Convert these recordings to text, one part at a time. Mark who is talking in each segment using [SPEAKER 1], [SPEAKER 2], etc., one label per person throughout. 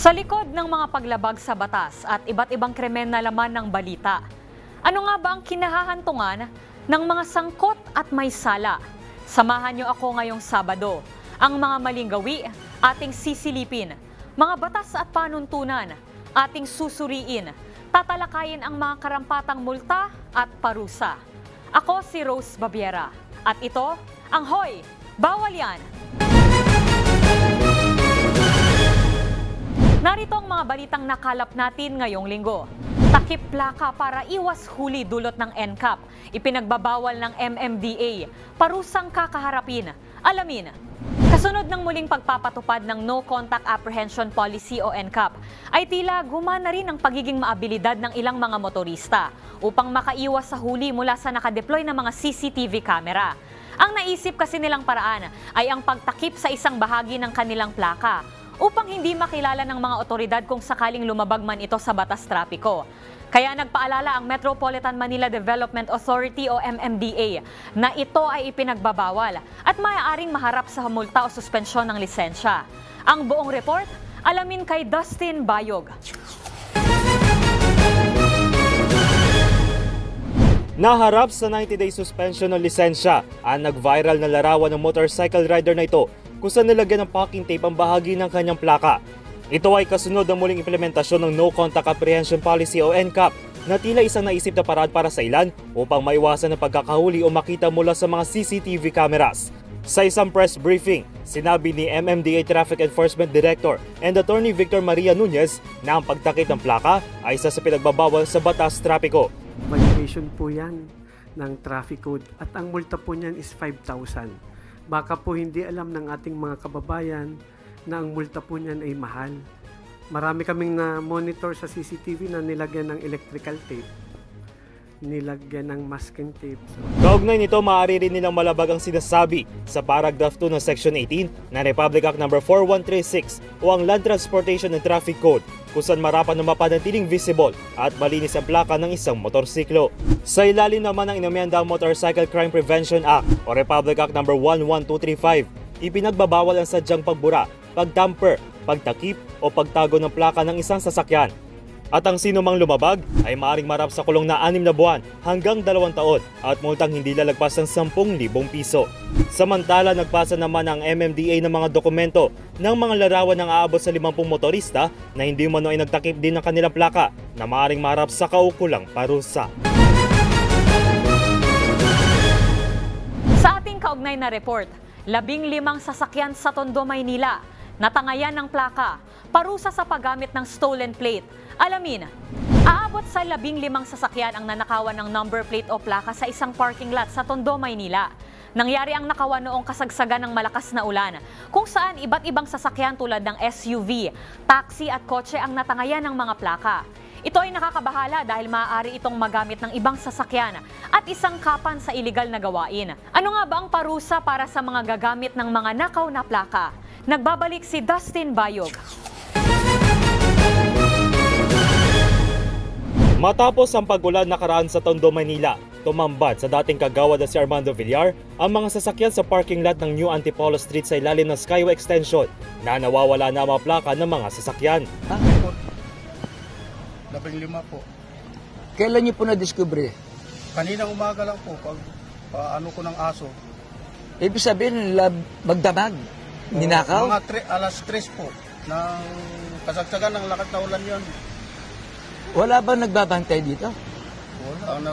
[SPEAKER 1] Sa likod ng mga paglabag sa batas at iba't ibang krimen na laman ng balita, ano nga ba ang kinahahantungan ng mga sangkot at may sala? Samahan niyo ako ngayong Sabado. Ang mga maling gawi, ating sisilipin. Mga batas at panuntunan, ating susuriin. Tatalakayin ang mga karampatang multa at parusa. Ako si Rose Babiera. At ito, ang Hoy! Bawal Yan! Narito ang mga balitang nakalap natin ngayong linggo. Takip plaka para iwas huli dulot ng NCAP. Ipinagbabawal ng MMDA. Parusang kakaharapin. Alamin. Kasunod ng muling pagpapatupad ng No Contact Apprehension Policy o NCAP, ay tila gumana rin ang pagiging maabilidad ng ilang mga motorista upang makaiwas sa huli mula sa nakadeploy na mga CCTV camera. Ang naisip kasi nilang paraan ay ang pagtakip sa isang bahagi ng kanilang plaka upang hindi makilala ng mga otoridad kung sakaling lumabag man ito sa batas trapiko. Kaya nagpaalala ang Metropolitan Manila Development Authority o MMDA na ito ay ipinagbabawal at maaaring maharap sa multa o suspensyon ng lisensya. Ang buong report, alamin kay Dustin Bayog.
[SPEAKER 2] Naharap sa 90-day suspension ng lisensya ang nag-viral na larawan ng motorcycle rider na ito kung saan nilagyan ng packing tape ang bahagi ng kanyang plaka. Ito ay kasunod ng muling implementasyon ng No Contact Apprehension Policy o NCAP na tila isang naisip na paraan para sa ilan upang maiwasan ang pagkakahuli o makita mula sa mga CCTV cameras. Sa isang press briefing, sinabi ni MMDA Traffic Enforcement Director and Attorney Victor Maria Nunez na ang pagtakip ng plaka ay isa sa pinagbabawal sa batas trapiko.
[SPEAKER 3] Violation po yan ng traffic code at ang multa po niyan is 5,000. Baka po hindi alam ng ating mga kababayan na ang multa po niyan ay mahal. Marami kaming na-monitor sa CCTV na nilagyan ng electrical tape, nilagyan ng masking tape.
[SPEAKER 2] Kaugnay nito, maaari rin nilang malabag ang sinasabi sa paragraph 2 ng Section 18 ng Republic Act No. 4136 o ang Land Transportation and Traffic Code kung saan marapat na mapanatiling visible at malinis ang plaka ng isang motorsiklo. Sa ilalim naman ng inamyendang Motorcycle Crime Prevention Act o Republic Act No. 11235, ipinagbabawal ang sadyang pagbura, pagtamper, pagtakip o pagtago ng plaka ng isang sasakyan. At ang sino mang lumabag ay maaaring marap sa kulong na 6 na buwan hanggang 2 taon at multang hindi lalagpas ng 10,000 piso. Samantala, nagpasa naman ang MMDA ng mga dokumento ng mga larawan ng aabot sa 50 motorista na hindi umano ay nagtakip din ng kanilang plaka na maaaring marap sa kaukulang parusa.
[SPEAKER 1] Sa ating kaugnay na report, 15 sasakyan sa Tondo, Maynila natangayan ng plaka, parusa sa paggamit ng stolen plate. Alamin, aabot sa 15 sasakyan ang nanakawan ng number plate o plaka sa isang parking lot sa Tondo, Maynila. Nangyari ang nakawan noong kasagsagan ng malakas na ulan, kung saan iba't ibang sasakyan tulad ng SUV, taxi at kotse ang natangayan ng mga plaka. Ito ay nakakabahala dahil maaari itong magamit ng ibang sasakyan at isang kapan sa iligal na gawain. Ano nga ba ang parusa para sa mga gagamit ng mga nakaw na plaka? Nagbabalik si Dustin Bayog.
[SPEAKER 2] Matapos ang pagulan nakaraan sa Tondo, Manila, tumambad sa dating kagawad na si Armando Villar ang mga sasakyan sa parking lot ng New Antipolo Street sa ilalim ng Skyway Extension na nawawala na ang mga plaka ng mga sasakyan.
[SPEAKER 4] 15 po.
[SPEAKER 5] Kailan niyo po na-discover?
[SPEAKER 4] Kaninang umaga lang po, pag paano ko ng aso.
[SPEAKER 5] Ibig sabihin, magdamag, ninakaw?
[SPEAKER 4] Mga alas 3 po, ng kasagsagan ng lakas na ulan yun.
[SPEAKER 5] Wala ba nagbabantay dito?
[SPEAKER 4] Wala.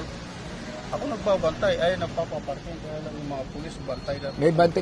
[SPEAKER 4] Ako nagbabantay, ay nagpapaparking, kaya lang yung mga pulis, bantay lang.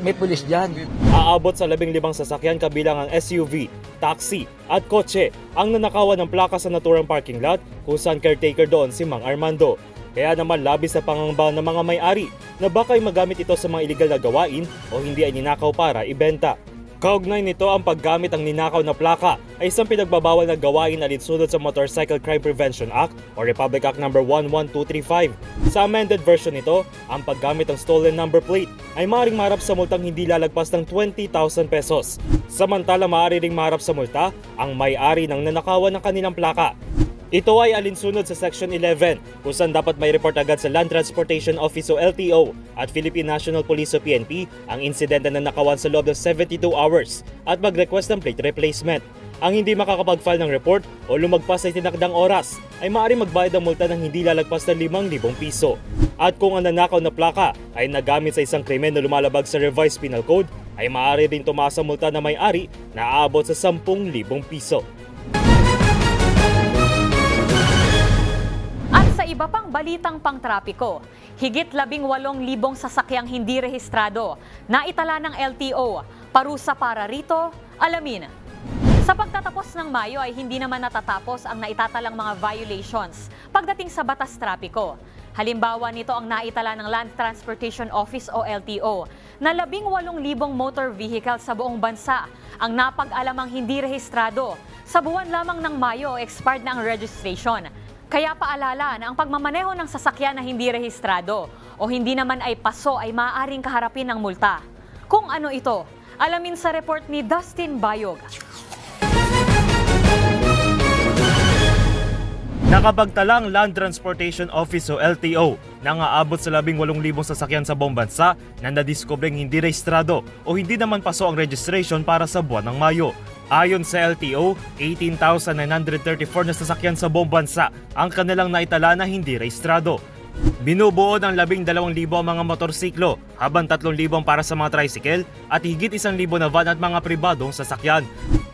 [SPEAKER 5] May pulis dyan.
[SPEAKER 2] Aabot sa 15 sasakyan kabilang ang SUV, taxi at kotse ang nanakawan ng plaka sa naturang parking lot kung saan caretaker doon si Mang Armando. Kaya naman labis sa pangangamba ng mga may-ari na baka ay magamit ito sa mga iligal na gawain o hindi ay ninakaw para ibenta. Kaugnay nito, ang paggamit ng ninakaw na plaka ay isang pinagbabawal na gawain alinsunod sa Motorcycle Crime Prevention Act o Republic Act No. 11235. Sa amended version nito, ang paggamit ng stolen number plate ay maaaring maharap sa multang hindi lalagpas ng 20,000 pesos. Samantala, maaari ring maharap sa multa ang may-ari ng nanakawan ng kanilang plaka. Ito ay alinsunod sa Section 11 kung saan dapat may report agad sa Land Transportation Office o LTO at Philippine National Police o PNP ang insidente na nakawan sa loob ng 72 hours at mag-request ng plate replacement. Ang hindi makakapag-file ng report o lumagpas sa itinakdang oras ay maaaring magbayad ng multa ng hindi lalagpas ng 5,000 piso. At kung ang nanakaw na plaka ay nagamit sa isang krimen na lumalabag sa Revised Penal Code, ay maaari rin tumasa multa na may-ari na aabot sa 10,000 piso.
[SPEAKER 1] At sa iba pang balitang pangtrapiko, higit 18,000 sasakyang hindi rehistrado na itala ng LTO. Parusa para rito, alamin. Sa pagtatapos ng Mayo ay hindi naman natatapos ang naitatalang mga violations pagdating sa batas trapiko. Halimbawa nito ang naitala ng Land Transportation Office o LTO na 18,000 motor vehicles sa buong bansa ang napag-alamang hindi rehistrado. Sa buwan lamang ng Mayo, expired na ang registration. Kaya paalala na ang pagmamaneho ng sasakyan na hindi rehistrado o hindi naman ay paso ay maaaring kaharapin ng multa. Kung ano ito, alamin sa report ni Dustin Bayog.
[SPEAKER 2] Nakapagtalang Land Transportation Office o LTO na aabot sa 18,000 sasakyan sa buong bansa na nadiskubreng hindi rehistrado o hindi naman paso ang registration para sa buwan ng Mayo. Ayon sa LTO, 18,934 na sasakyan sa buong bansa ang kanilang naitala na hindi rehistrado. Binubuo ng 12,000 ang mga motorsiklo, habang 3,000 para sa mga tricycle at higit 1,000 na van at mga pribadong sasakyan.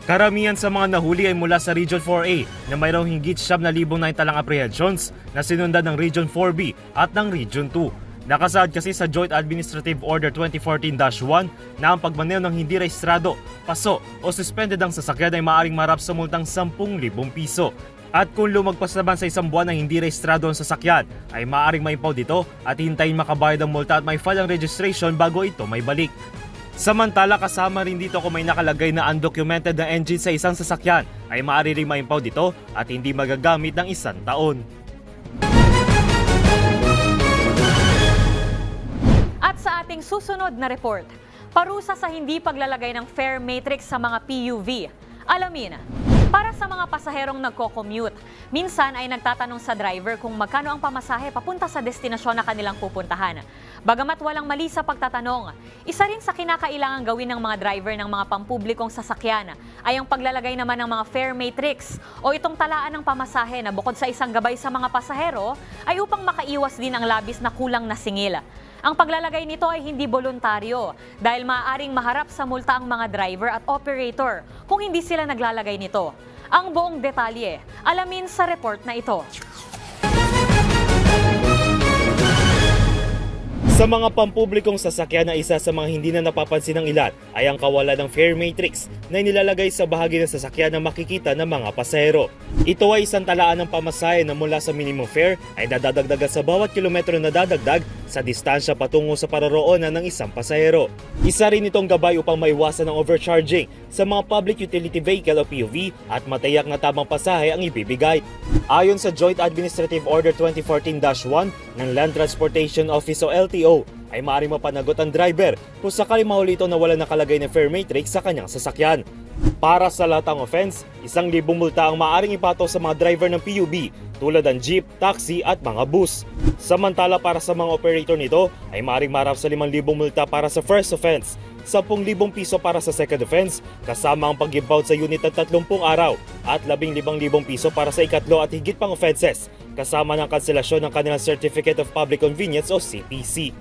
[SPEAKER 2] Karamihan sa mga nahuli ay mula sa Region 4A na mayroong higit 7,000 na italang apprehensions na sinundan ng Region 4B at ng Region 2. Nakasaad kasi sa Joint Administrative Order 2014-1 na ang pagmaneho ng hindi rehistrado, paso o suspended ang sasakyan ay maaaring marap sa multang 10,000 piso. At kung lumagpas naman sa isang buwan na hindi rehistrado ang sasakyan, ay maaaring maimpaw dito at hintayin makabayad ang multa at may file ang registration bago ito may balik. Samantala, kasama rin dito kung may nakalagay na undocumented na engine sa isang sasakyan, ay maaari ring maimpaw dito at hindi magagamit ng 1 taon.
[SPEAKER 1] At sa ating susunod na report, parusa sa hindi paglalagay ng fare matrix sa mga PUV. Alamin. Para sa mga pasaherong nagko-commute, minsan ay nagtatanong sa driver kung magkano ang pamasahe papunta sa destinasyon na kanilang pupuntahan. Bagamat walang mali sa pagtatanong, isa rin sa kinakailangan gawin ng mga driver ng mga pampublikong sasakyan ay ang paglalagay naman ng mga fare matrix o itong talaan ng pamasahe na bukod sa isang gabay sa mga pasahero ay upang makaiwas din ang labis na kulang na singil. Ang paglalagay nito ay hindi voluntaryo dahil maaaring maharap sa multa ang mga driver at operator kung hindi sila naglalagay nito. Ang buong detalye, alamin sa report na ito.
[SPEAKER 2] Sa mga pampublikong sasakyan na isa sa mga hindi na napapansin ng ilan ay ang kawalan ng fare matrix na inilalagay sa bahagi ng sasakyan na makikita ng mga pasahero. Ito ay isang talaan ng pamasahe na mula sa minimum fare ay dadagdagan sa bawat kilometro na dadagdag sa distansya patungo sa paroroonan ng isang pasahero. Isa rin itong gabay upang maiwasan ang overcharging sa mga public utility vehicle o PUV at matiyak na tamang pasahe ang ibibigay. Ayon sa Joint Administrative Order 2014-1 ng Land Transportation Office o LTO, ay maaaring mapanagot ang driver kung sakali mahuli ito na wala nakalagay na fare matrix sa kanyang sasakyan. Para sa latang offense, 1,000 multa ang maaaring ipato sa mga driver ng PUV tulad ng jeep, taxi at mga bus. Samantala para sa mga operator nito ay maaaring marap sa 5,000 multa para sa first offense, 10,000 piso para sa second offense kasama ang pag-impound sa unit ng 30 araw at 15,000 piso para sa ikatlo at higit pang offenses kasama ng kanselasyon ng kanilang Certificate of Public Convenience o CPC.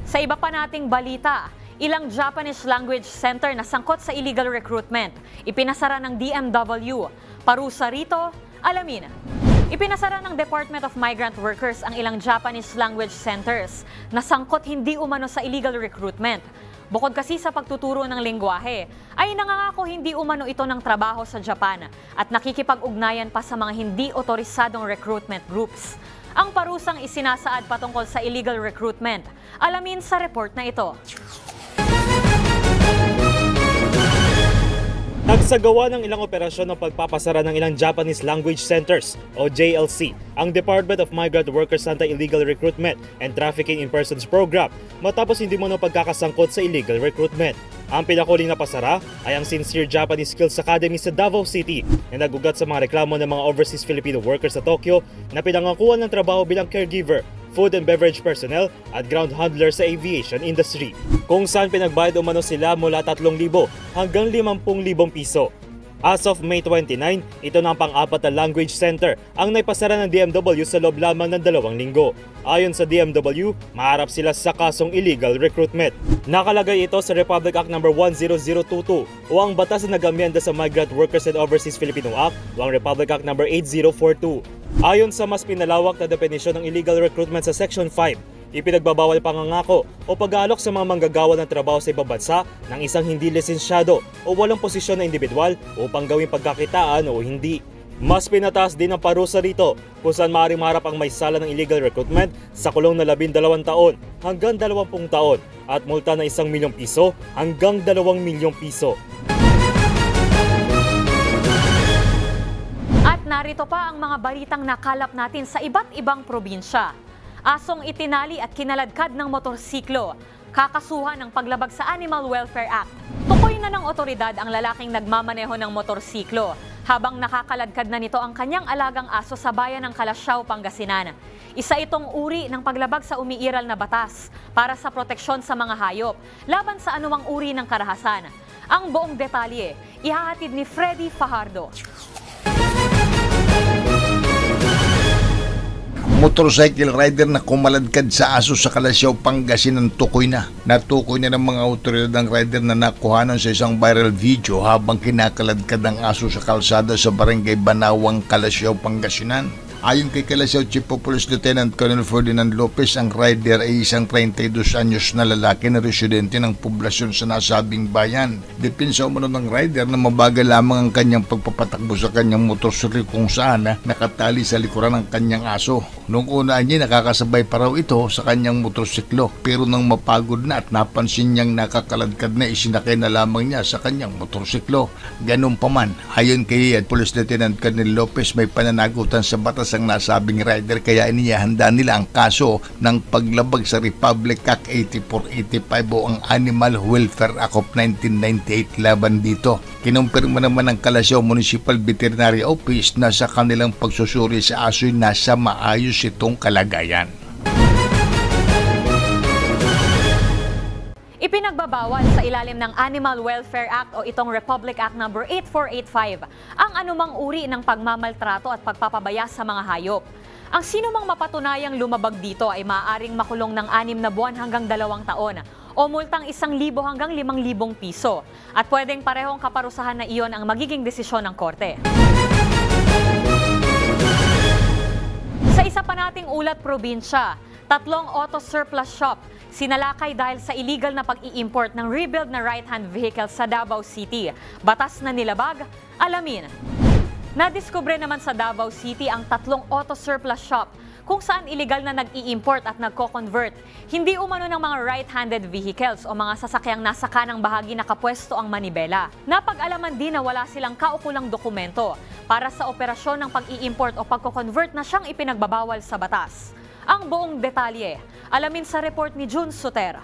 [SPEAKER 1] Sa iba pa nating balita, ilang Japanese language center na sangkot sa illegal recruitment, ipinasara ng DMW. Parusa rito, alamin. Ipinasara ng Department of Migrant Workers ang ilang Japanese language centers na sangkot hindi umano sa illegal recruitment. Bukod kasi sa pagtuturo ng lengguwahe, ay nangangako hindi umano ito ng trabaho sa Japan at nakikipag-ugnayan pa sa mga hindi otorisadong recruitment groups. Ang parusang isinasaad patungkol sa illegal recruitment. Alamin sa report na ito.
[SPEAKER 2] Nagsagawa ng ilang operasyon ng pagpapasara ng ilang Japanese language centers o JLC ang Department of Migrant Workers Anti-Illegal Recruitment and Trafficking in Persons Program matapos hindi mo pagkakasangkot sa illegal recruitment. Ang pinakuling na pasara ay ang Sincere Japanese Skills Academy sa Davao City na nagugat sa mga reklamo ng mga overseas Filipino workers sa Tokyo na pinangakuan ng trabaho bilang caregiver, food and beverage personnel at ground handler sa aviation industry, kung saan pinagbayad umano sila mula 3,000 hanggang 50,000 piso. As of May 29, ito na ang pang-apat na language center ang naipasara ng DMW sa loob lamang ng 2 linggo. Ayon sa DMW, maharap sila sa kasong illegal recruitment. Nakalagay ito sa Republic Act No. 10022 o ang batas na nag-amyenda sa Migrant Workers and Overseas Filipino Act o ang Republic Act No. 8042. Ayon sa mas pinalawak na definisyon ng illegal recruitment sa Section 5, ipinagbabawal pangangako o pag-aalok sa mga manggagawa ng trabaho sa ibang bansa ng isang hindi lisensyado o walang posisyon na individual upang gawing pagkakitaan o hindi. Mas pinataas din ang parusa rito kung saan maaaring maharap ang may sala ng illegal recruitment sa kulong na 12 taon hanggang 20 taon at multa na 1 milyong piso hanggang 2 milyong piso.
[SPEAKER 1] At narito pa ang mga balitang nakalap natin sa iba't ibang probinsya. Asong itinali at kinaladkad ng motorsiklo, kakasuhan ng paglabag sa Animal Welfare Act. Tukoy na ng otoridad ang lalaking nagmamaneho ng motorsiklo habang nakakaladkad na nito ang kanyang alagang aso sa bayan ng Calasiao, Pangasinan. Isa itong uri ng paglabag sa umiiral na batas para sa proteksyon sa mga hayop laban sa anumang uri ng karahasan. Ang buong detalye, ihahatid ni Freddy Fajardo.
[SPEAKER 6] Motorcycle rider na kumaladkad sa aso sa Calasiao, Pangasinan tukoy na. Natukoy na ng mga otoridad ang rider na nakuhanan sa isang viral video habang kinakaladkad ang aso sa kalsada sa barangay Banawang, Calasiao, Pangasinan. Ayon kay Calasiao Chief of Police Lieutenant Colonel Ferdinand Lopez, ang rider ay isang 32 anyos na lalaki na residente ng poblasyon sa nasabing bayan. Dipinsa umano ng rider na mabagal lamang ang kanyang pagpapatakbo sa kanyang motorsiklo kung saan nakatali sa likuran ng kanyang aso. Noong una niya nakakasabay pa raw ito sa kanyang motorsiklo, pero nang mapagod na at napansin niyang nakakaladkad na, isinakay na lamang niya sa kanyang motorsiklo. Ganun pa man, ayon kay Police Lieutenant Colonel Lopez, may pananagutan sa batas ang nasabing rider kaya inihanda nila ang kaso ng paglabag sa Republic Act 8485 o ang Animal Welfare Act of 1998 laban dito. Kinumpirma naman ng Calasiao Municipal Veterinary Office na sa kanilang pagsusuri sa aso'y nasa maayos itong kalagayan.
[SPEAKER 1] Ipinagbabawal sa ilalim ng Animal Welfare Act o itong Republic Act No. 8485 ang anumang uri ng pagmamaltrato at pagpapabaya sa mga hayop. Ang sinumang mapatunayang lumabag dito ay maaaring makulong ng 6 na buwan hanggang 2 taon o multang 1,000 hanggang 5,000 piso at pwedeng parehong kaparusahan na iyon ang magiging desisyon ng korte. Sa isa pa nating ulat probinsya, 3 auto surplus shop sinalakay dahil sa illegal na pag-i-import ng rebuild na right-hand vehicle sa Davao City. Batas na nilabag, alamin. Nadiskubre naman sa Davao City ang 3 auto surplus shop kung saan illegal na nag-i-import at nagko-convert. Hindi umano ng mga right-handed vehicles o mga sasakyang nasa kanang bahagi nakapwesto ang manibela. Napag-alaman din na wala silang kaukulang dokumento para sa operasyon ng pag-i-import o pagko-convert na siyang ipinagbabawal sa batas. Ang buong detalye, alamin sa report ni June Sotera.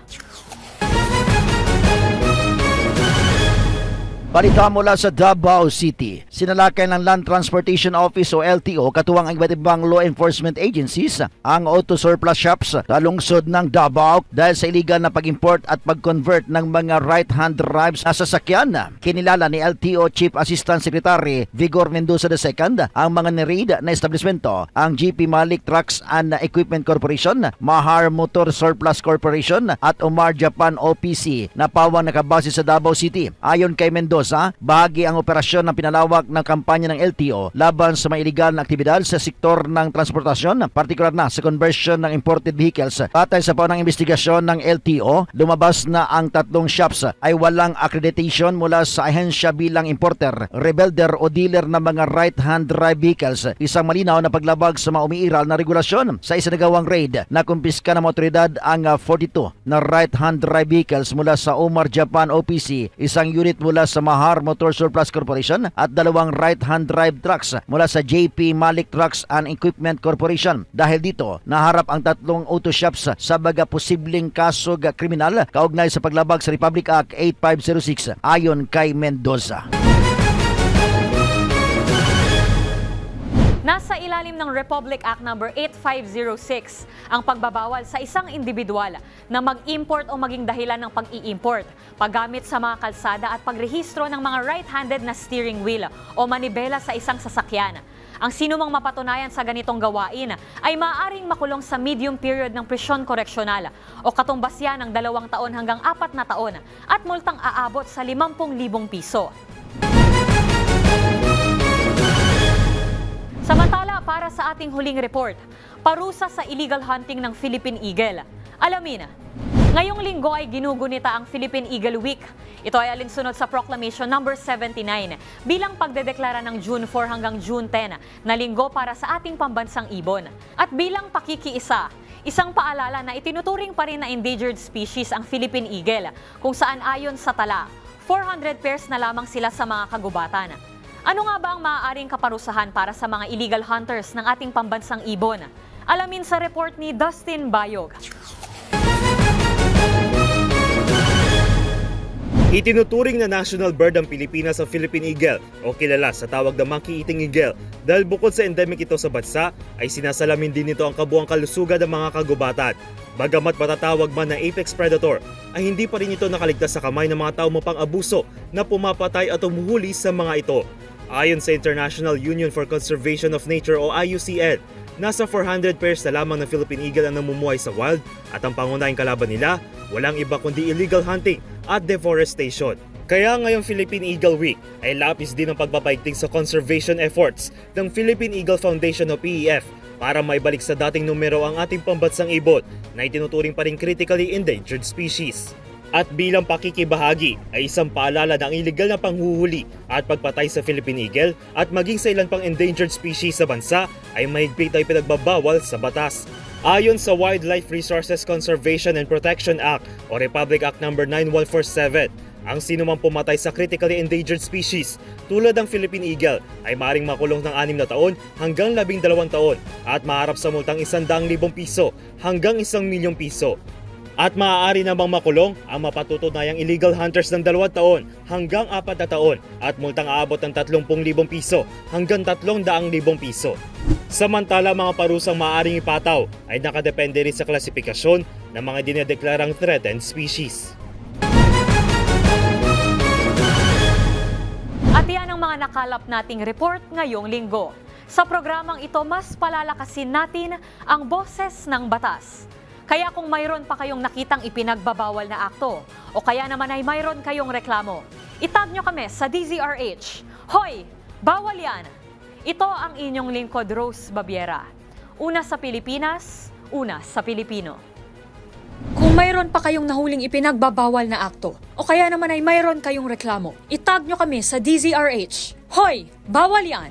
[SPEAKER 7] Balita mula sa Davao City. Sinalakay ng Land Transportation Office o LTO katuwang ang iba't ibang law enforcement agencies ang auto surplus shops sa lungsod ng Davao dahil sa illegal na pag-import at pag-convert ng mga right-hand drives na sasakyan. Kinilala ni LTO Chief Assistant Secretary Vigor Mendoza II ang mga nireid na establishmento, ang GP Malik Trucks and Equipment Corporation, Mahar Motor Surplus Corporation at Omar Japan OPC na pawang nakabase sa Davao City. Ayon kay Mendoza, bahagi ang operasyon ng pinalawak ng kampanya ng LTO laban sa mga iligal na aktibidad sa sektor ng transportasyon, partikular na sa conversion ng imported vehicles. Patay sa paunang investigasyon ng LTO, lumabas na ang 3 shops ay walang accreditation mula sa ahensya bilang importer, rebelder o dealer ng mga right-hand drive vehicles. Isang malinaw na paglabag sa mga umiiral na regulasyon. Sa isinagawang raid, nakumpiska ng otoridad ang 42 na right-hand drive vehicles mula sa Omar Japan OPC, isang unit mula sa Mahar Motor Surplus Corporation at 2 right-hand drive trucks mula sa JP Malik Trucks and Equipment Corporation. Dahil dito, naharap ang 3 auto shops sa baga posibleng kaso kriminal kaugnay sa paglabag sa Republic Act 8506 ayon kay Mendoza.
[SPEAKER 1] Nasa ilalim ng Republic Act No. 8506 ang pagbabawal sa isang individual na mag-import o maging dahilan ng pag-i-import, paggamit sa mga kalsada at pagrehistro ng mga right-handed na steering wheel o manibela sa isang sasakyan. Ang sinumang mapatunayan sa ganitong gawain ay maaaring makulong sa medium period ng prisyon koreksyonal o katumbas yan ng 2 taon hanggang 4 na taon at multang aabot sa 50,000 piso. Samantala, para sa ating huling report, parusa sa illegal hunting ng Philippine Eagle. Alamin, ngayong linggo ay ginugunita ang Philippine Eagle Week. Ito ay alinsunod sa Proclamation No. 79 bilang pagdedeklara ng June 4 hanggang June 10 na linggo para sa ating pambansang ibon. At bilang pakikiisa, isang paalala na itinuturing pa rin na endangered species ang Philippine Eagle, kung saan ayon sa tala, 400 pairs na lamang sila sa mga kagubatan. Ano nga ba ang maaaring kaparusahan para sa mga illegal hunters ng ating pambansang ibon? Alamin sa report ni Dustin Bayog.
[SPEAKER 2] Itinuturing na national bird ng Pilipinas ang Philippine Eagle o kilala sa tawag na monkey-eating eagle dahil bukod sa endemic ito sa bansa ay sinasalamin din nito ang kabuang kalusugan ng mga kagubatan. Bagamat matatawag man na apex predator, ay hindi pa rin ito nakaligtas sa kamay ng mga tao mapang abuso na pumapatay at umuhuli sa mga ito. Ayon sa International Union for Conservation of Nature o IUCN, nasa 400 pairs na lamang ng Philippine Eagle ang namumuhay sa wild at ang pangunahing kalaban nila, walang iba kundi illegal hunting at deforestation. Kaya ngayong Philippine Eagle Week ay lapis din ang pagpapaigting sa conservation efforts ng Philippine Eagle Foundation o PEF para maibalik sa dating numero ang ating pambansang ibon na itinuturing pa rin critically endangered species. At bilang pakikibahagi ay isang paalala ng illegal na panghuhuli at pagpatay sa Philippine Eagle at maging sa ilan pang endangered species sa bansa ay mahigpit ay pinagbabawal sa batas. Ayon sa Wildlife Resources Conservation and Protection Act o Republic Act No. 9147, ang sinumang pumatay sa critically endangered species tulad ng Philippine Eagle ay maaaring makulong ng 6 na taon hanggang 12 taon at maharap sa multang 100,000 piso hanggang 1 milyong piso. At maaari namang makulong ang mapatutunayang illegal hunters ng 2 taon hanggang 4 na taon at multang aabot ng 30,000 piso hanggang 300,000 piso. Samantala, mga parusang maaaring ipataw ay nakadepende rin sa klasifikasyon ng mga dinedeklarang threatened species.
[SPEAKER 1] At yan ang mga nakalap nating report ngayong linggo. Sa programang ito, mas palalakasin natin ang boses ng batas. Kaya kung mayroon pa kayong nakitang ipinagbabawal na akto o kaya naman ay mayroon kayong reklamo, itag nyo kami sa DZRH. Hoy! Bawal yan! Ito ang inyong lingkod, Rose Babiera. Una sa Pilipinas, una sa Pilipino. Kung mayroon pa kayong nahuling ipinagbabawal na akto o kaya naman ay mayroon kayong reklamo, itag nyo kami sa DZRH. Hoy! Bawal yan!